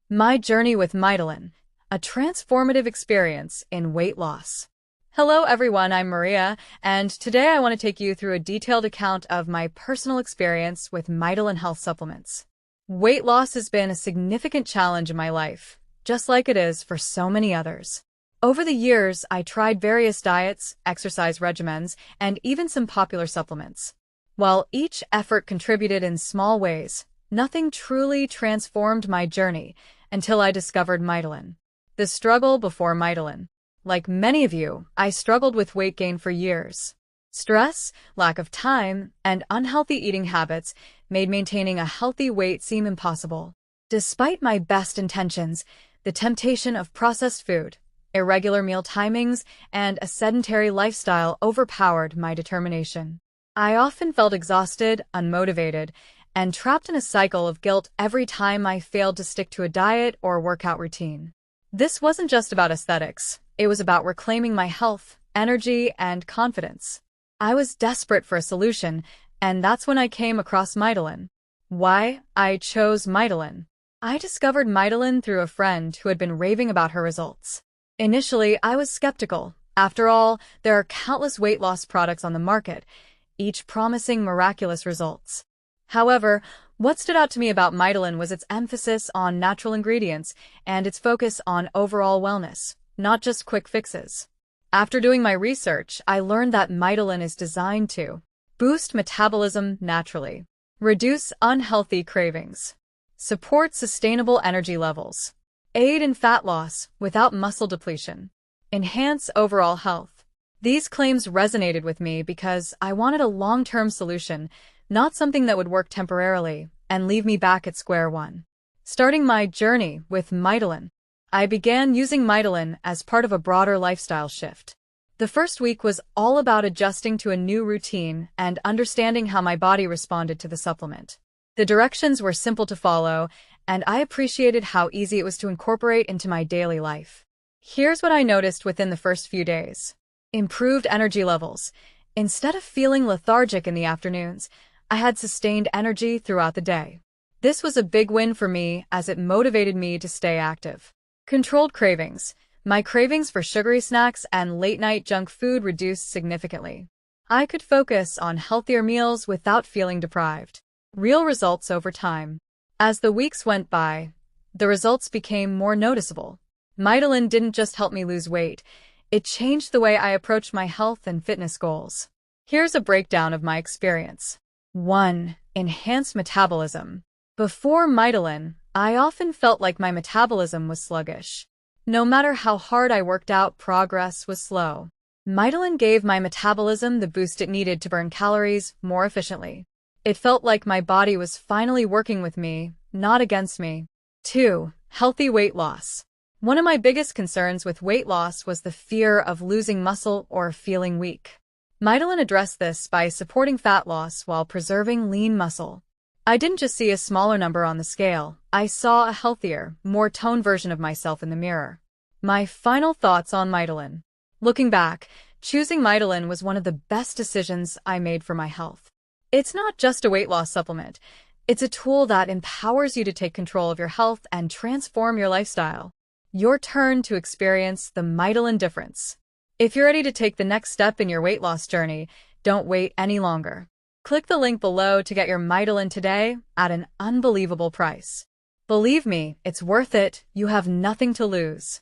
My journey with Mitolyn, a transformative experience in weight loss. Hello everyone, I'm Maria, and today I want to take you through a detailed account of my personal experience with Mitolyn health supplements. Weight loss has been a significant challenge in my life, just like it is for so many others. Over the years, I tried various diets, exercise regimens, and even some popular supplements. While each effort contributed in small ways, nothing truly transformed my journey until I discovered Mitolyn. The struggle before Mitolyn. Like many of you, I struggled with weight gain for years. Stress, lack of time, and unhealthy eating habits made maintaining a healthy weight seem impossible. Despite my best intentions, the temptation of processed food, irregular meal timings, and a sedentary lifestyle overpowered my determination. I often felt exhausted, unmotivated, and trapped in a cycle of guilt every time I failed to stick to a diet or workout routine. This wasn't just about aesthetics, it was about reclaiming my health, energy, and confidence. I was desperate for a solution, and that's when I came across Mitolyn. Why I chose Mitolyn? I discovered Mitolyn through a friend who had been raving about her results. Initially, I was skeptical. After all, there are countless weight loss products on the market, each promising miraculous results. However, what stood out to me about Mitolyn was its emphasis on natural ingredients and its focus on overall wellness, not just quick fixes. After doing my research, I learned that Mitolyn is designed to boost metabolism naturally, reduce unhealthy cravings, support sustainable energy levels, aid in fat loss without muscle depletion, enhance overall health. These claims resonated with me because I wanted a long-term solution, not something that would work temporarily and leave me back at square one. Starting my journey with Mitolyn, I began using Mitolyn as part of a broader lifestyle shift. The first week was all about adjusting to a new routine and understanding how my body responded to the supplement. The directions were simple to follow, and I appreciated how easy it was to incorporate into my daily life. Here's what I noticed within the first few days. Improved energy levels. Instead of feeling lethargic in the afternoons, I had sustained energy throughout the day. This was a big win for me as it motivated me to stay active. Controlled cravings. My cravings for sugary snacks and late-night junk food reduced significantly. I could focus on healthier meals without feeling deprived. Real results over time. As the weeks went by, the results became more noticeable. Mitolyn didn't just help me lose weight, it changed the way I approached my health and fitness goals. Here's a breakdown of my experience. 1. Enhanced metabolism. Before Mitolyn, I often felt like my metabolism was sluggish. No matter how hard I worked out, progress was slow. Mitolyn gave my metabolism the boost it needed to burn calories more efficiently. It felt like my body was finally working with me, not against me. 2. Healthy weight loss. One of my biggest concerns with weight loss was the fear of losing muscle or feeling weak. Mitolyn addressed this by supporting fat loss while preserving lean muscle. I didn't just see a smaller number on the scale, I saw a healthier, more toned version of myself in the mirror. My final thoughts on Mitolyn. Looking back, choosing Mitolyn was one of the best decisions I made for my health. It's not just a weight loss supplement, it's a tool that empowers you to take control of your health and transform your lifestyle. Your turn to experience the Mitolyn difference. If you're ready to take the next step in your weight loss journey, don't wait any longer. Click the link below to get your Mitolyn today at an unbelievable price. Believe me, it's worth it. You have nothing to lose.